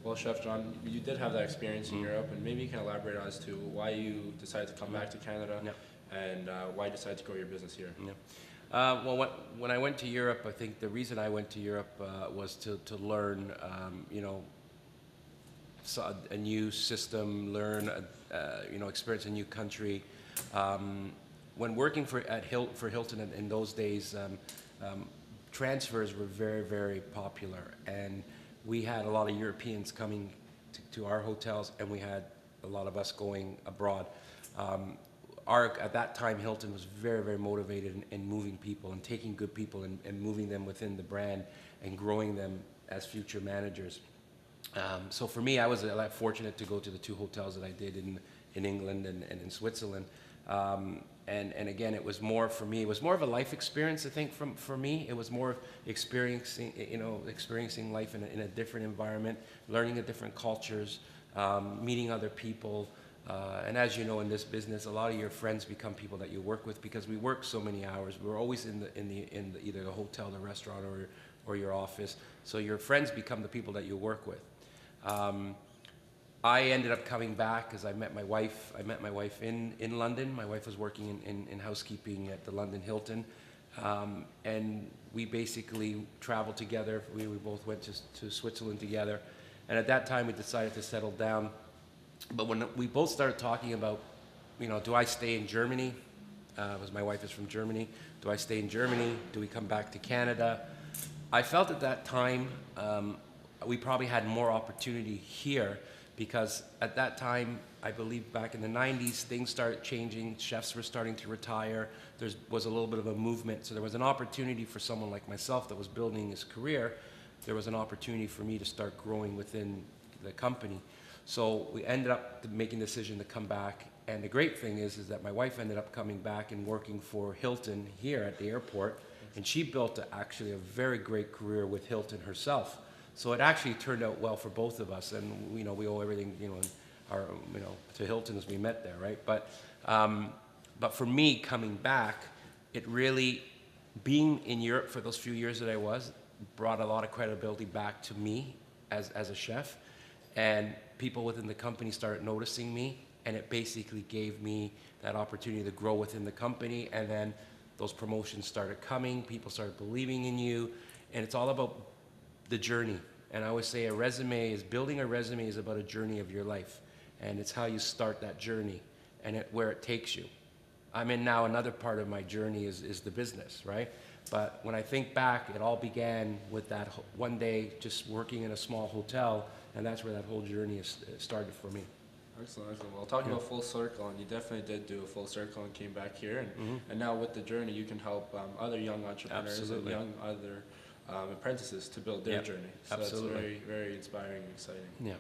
Well, Chef John, you did have that experience in Europe, and maybe you can elaborate as to why you decided to come back to Canada and why you decided to grow your business here. Well, when I went to Europe, I think the reason I went to Europe was to learn, a new system, learn, experience a new country. When working for Hilton in those days, transfers were very, very popular, and we had a lot of Europeans coming to our hotels, and we had a lot of us going abroad. At that time, Hilton was very, very motivated in moving people and taking good people and moving them within the brand and growing them as future managers. So for me, I was fortunate to go to the 2 hotels that I did in England and in Switzerland. And again, it was more for me. It was more of a life experience, I think. For me, it was more experiencing life in a different environment, learning the different cultures, meeting other people. And as you know, in this business, a lot of your friends become people that you work with because we work so many hours. We're always in either the hotel, the restaurant, or your office. So your friends become the people that you work with. I ended up coming back because I met my wife. I met my wife in London. My wife was working in housekeeping at the London Hilton. And we basically traveled together. We both went to Switzerland together. And at that time, we decided to settle down. But when we both started talking about, do I stay in Germany? Because my wife is from Germany. Do I stay in Germany? Do we come back to Canada? I felt at that time we probably had more opportunity here because at that time, I believe back in the 90s, things started changing. Chefs were starting to retire. There was a little bit of a movement. So there was an opportunity for someone like myself that was building his career. There was an opportunity for me to start growing within the company. So we ended up making the decision to come back. And the great thing is that my wife ended up coming back and working for Hilton here at the airport. And she built actually a very great career with Hilton herself. So it actually turned out well for both of us. And we owe everything, to Hilton as we met there, right? But for me coming back, it really, being in Europe for those few years that I was, brought a lot of credibility back to me as a chef. And people within the company started noticing me, and it basically gave me that opportunity to grow within the company. And then those promotions started coming, people started believing in you, and it's all about the journey. And I always say building a resume is about a journey of your life, and it's how you start that journey and where it takes you. I'm in now another part of my journey is the business, right? But when I think back, it all began with that one day just working in a small hotel, and that's where that whole journey started for me. Excellent, excellent. Well, talking about full circle, and you definitely did do a full circle and came back here, and now with the journey, you can help other young entrepreneurs and other apprentices to build their journey. So Absolutely. that's very, very inspiring and exciting. Yeah.